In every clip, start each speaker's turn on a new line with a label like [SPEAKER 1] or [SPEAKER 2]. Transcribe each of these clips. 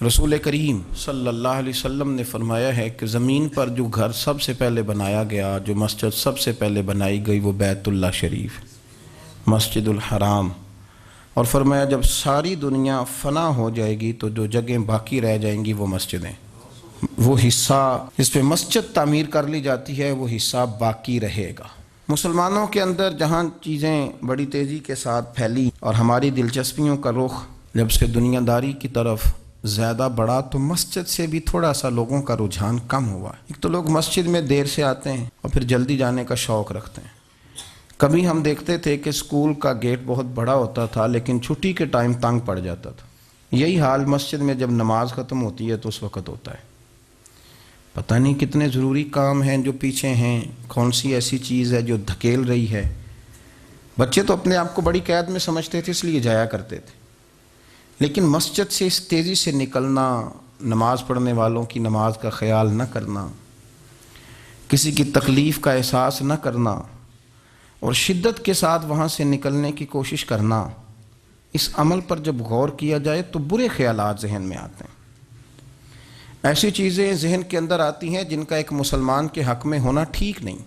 [SPEAKER 1] رسول کریم صلی اللہ علیہ وسلم نے فرمایا ہے کہ زمین پر جو گھر سب سے پہلے بنایا گیا، جو مسجد سب سے پہلے بنائی گئی، وہ بیت اللہ شریف، مسجد الحرام۔ اور فرمایا جب ساری دنیا فنا ہو جائے گی تو جو جگہیں باقی رہ جائیں گی وہ مسجدیں، وہ حصہ جس پہ مسجد تعمیر کر لی جاتی ہے وہ حصہ باقی رہے گا۔ مسلمانوں کے اندر جہاں چیزیں بڑی تیزی کے ساتھ پھیلی اور ہماری دلچسپیوں کا رخ جب سے دنیا داری کی طرف زیادہ بڑھا تو مسجد سے بھی تھوڑا سا لوگوں کا رجحان کم ہوا۔ ایک تو لوگ مسجد میں دیر سے آتے ہیں اور پھر جلدی جانے کا شوق رکھتے ہیں۔ کبھی ہم دیکھتے تھے کہ اسکول کا گیٹ بہت بڑا ہوتا تھا لیکن چھٹی کے ٹائم تنگ پڑ جاتا تھا۔ یہی حال مسجد میں جب نماز ختم ہوتی ہے تو اس وقت ہوتا ہے۔ پتہ نہیں کتنے ضروری کام ہیں جو پیچھے ہیں، کون سی ایسی چیز ہے جو دھکیل رہی ہے۔ بچے تو اپنے آپ کو بڑی قید میں سمجھتے تھے اس لیے جایا کرتے تھے، لیکن مسجد سے اس تیزی سے نکلنا، نماز پڑھنے والوں کی نماز کا خیال نہ کرنا، کسی کی تکلیف کا احساس نہ کرنا اور شدت کے ساتھ وہاں سے نکلنے کی کوشش کرنا، اس عمل پر جب غور کیا جائے تو برے خیالات ذہن میں آتے ہیں۔ ایسی چیزیں ذہن کے اندر آتی ہیں جن کا ایک مسلمان کے حق میں ہونا ٹھیک نہیں۔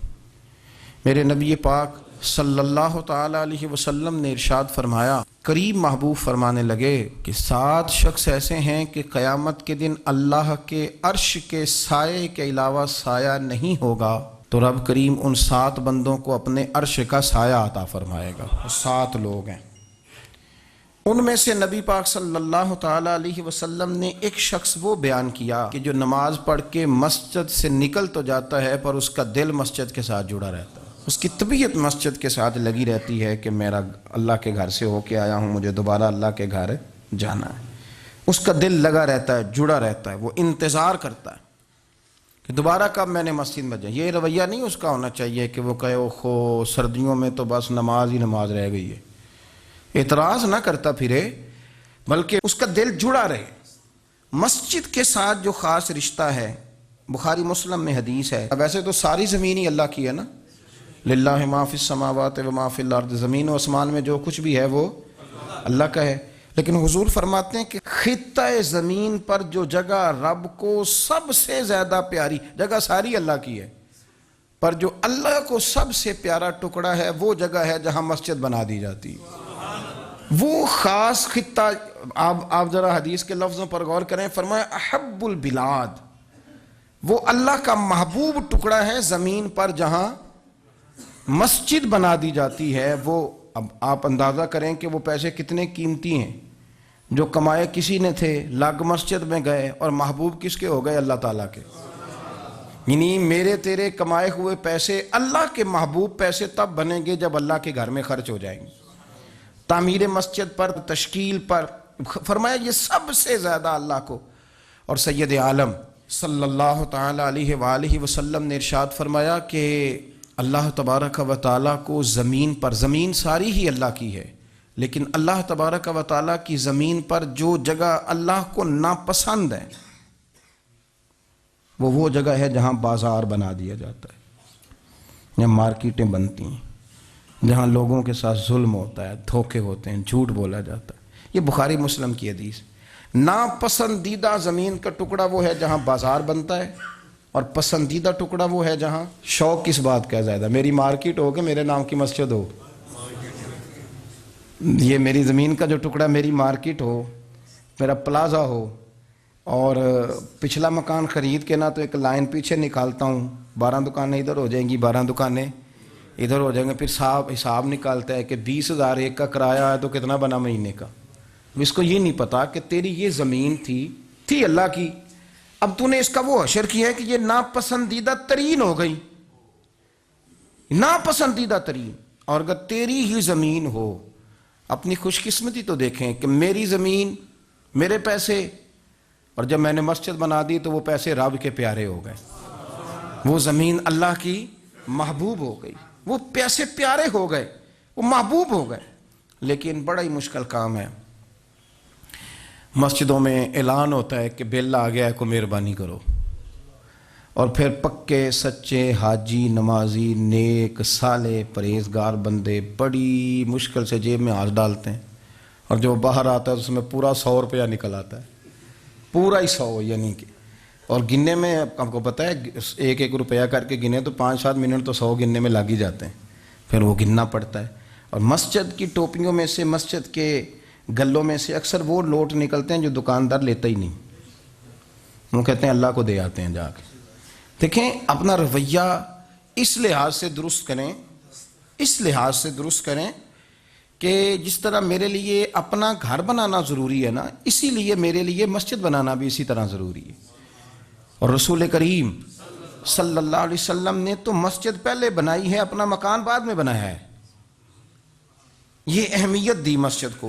[SPEAKER 1] میرے نبی پاک صلی اللہ تعالی علیہ وسلم نے ارشاد فرمایا، قریب محبوب فرمانے لگے کہ 7 شخص ایسے ہیں کہ قیامت کے دن اللہ کے عرش کے سائے کے علاوہ سایہ نہیں ہوگا، تو رب کریم ان 7 بندوں کو اپنے عرش کا سایہ عطا فرمائے گا۔ 7 لوگ ہیں، ان میں سے نبی پاک صلی اللہ تعالی علیہ وسلم نے ایک شخص وہ بیان کیا کہ جو نماز پڑھ کے مسجد سے نکل تو جاتا ہے پر اس کا دل مسجد کے ساتھ جڑا رہتا ہے، اس کی طبیعت مسجد کے ساتھ لگی رہتی ہے کہ میرا اللہ کے گھر سے ہو کے آیا ہوں، مجھے دوبارہ اللہ کے گھر جانا ہے۔ اس کا دل لگا رہتا ہے، جڑا رہتا ہے، وہ انتظار کرتا ہے کہ دوبارہ کب میں نے مسجد میں جائیں۔ یہ رویہ نہیں اس کا ہونا چاہیے کہ وہ کہے اوہو سردیوں میں تو بس نماز ہی نماز رہ گئی ہے، اعتراض نہ کرتا پھرے، بلکہ اس کا دل جڑا رہے۔ مسجد کے ساتھ جو خاص رشتہ ہے، بخاری مسلم میں حدیث ہے، ویسے تو ساری زمین ہی اللہ کی ہے نا، للہ ما فی السماوات و ما فی الارض، زمین و آسمان میں جو کچھ بھی ہے وہ اللہ کا ہے، لیکن حضور فرماتے ہیں کہ خطہ زمین پر جو جگہ رب کو سب سے زیادہ پیاری، جگہ ساری اللہ کی ہے، پر جو اللہ کو سب سے پیارا ٹکڑا ہے وہ جگہ ہے جہاں مسجد بنا دی جاتی ہے۔ وہ خاص خطہ، آپ ذرا حدیث کے لفظوں پر غور کریں، فرمایا احب البلاد، وہ اللہ کا محبوب ٹکڑا ہے زمین پر جہاں مسجد بنا دی جاتی ہے۔ وہ اب آپ اندازہ کریں کہ وہ پیسے کتنے قیمتی ہیں، جو کمائے کسی نے تھے، لگ مسجد میں گئے، اور محبوب کس کے ہو گئے؟ اللہ تعالیٰ کے۔ یعنی میرے تیرے کمائے ہوئے پیسے اللہ کے محبوب پیسے تب بنیں گے جب اللہ کے گھر میں خرچ ہو جائیں گے، تعمیر مسجد پر، تشکیل پر۔ فرمایا یہ سب سے زیادہ اللہ کو۔ اور سید عالم صلی اللہ تعالی علیہ وآلہ وسلم نے ارشاد فرمایا کہ اللہ تبارک و تعالیٰ کو زمین پر، زمین ساری ہی اللہ کی ہے، لیکن اللہ تبارک و تعالیٰ کی زمین پر جو جگہ اللہ کو ناپسند ہے وہ جگہ ہے جہاں بازار بنا دیا جاتا ہے، جہاں مارکیٹیں بنتی ہیں، جہاں لوگوں کے ساتھ ظلم ہوتا ہے، دھوکے ہوتے ہیں، جھوٹ بولا جاتا ہے۔ یہ بخاری مسلم کی حدیث۔ ناپسندیدہ زمین کا ٹکڑا وہ ہے جہاں بازار بنتا ہے، اور پسندیدہ ٹکڑا وہ ہے جہاں شوق کس بات کا ہے زیادہ، میری مارکیٹ ہو کہ میرے نام کی مسجد ہو، یہ میری زمین کا جو ٹکڑا میری مارکیٹ ہو، میرا پلازا ہو، اور پچھلا مکان خرید کے نہ تو ایک لائن پیچھے نکالتا ہوں، 12 دکانیں ادھر ہو جائیں گی، 12 دکانیں ادھر ہو جائیں گے، پھر حساب نکالتا ہے کہ 20,000 ایک کا کرایہ ہے تو کتنا بنا مہینے کا۔ اس کو یہ نہیں پتا کہ تیری یہ زمین تھی اللہ کی، اب تو نے اس کا وہ حشر کیا ہے کہ یہ ناپسندیدہ ترین ہو گئی، ناپسندیدہ ترین۔ اور اگر تیری ہی زمین ہو، اپنی خوش قسمتی تو دیکھیں کہ میری زمین، میرے پیسے، اور جب میں نے مسجد بنا دی تو وہ پیسے رب کے پیارے ہو گئے، وہ زمین اللہ کی محبوب ہو گئی، وہ پیسے پیارے ہو گئے، وہ محبوب ہو گئے۔ لیکن بڑا ہی مشکل کام ہے، مسجدوں میں اعلان ہوتا ہے کہ بل آ گیا ہے، کو مہربانی کرو، اور پھر پکے سچے حاجی، نمازی، نیک صالح پرہیزگار بندے بڑی مشکل سے جیب میں ہاتھ ڈالتے ہیں، اور جو باہر آتا ہے اس میں پورا 100 روپیہ نکل آتا ہے، پورا ہی 100 یعنی کہ، اور گننے میں آپ کو پتہ ہے 1 روپیہ کر کے گنے تو 5-7 منٹ تو 100 گننے میں لگ ہی جاتے ہیں، پھر وہ گننا پڑتا ہے۔ اور مسجد کی ٹوپیوں میں سے، مسجد کے گلوں میں سے اکثر وہ لوٹ نکلتے ہیں جو دکاندار لیتا ہی نہیں، وہ کہتے ہیں اللہ کو دے آتے ہیں جا کے۔ دیکھیں اپنا رویہ اس لحاظ سے درست کریں، اس لحاظ سے درست کریں کہ جس طرح میرے لیے اپنا گھر بنانا ضروری ہے نا، اسی لیے میرے لیے مسجد بنانا بھی اسی طرح ضروری ہے۔ اور رسول کریم صلی اللہ علیہ وسلم نے تو مسجد پہلے بنائی ہے، اپنا مکان بعد میں بنایا ہے، یہ اہمیت دی مسجد کو۔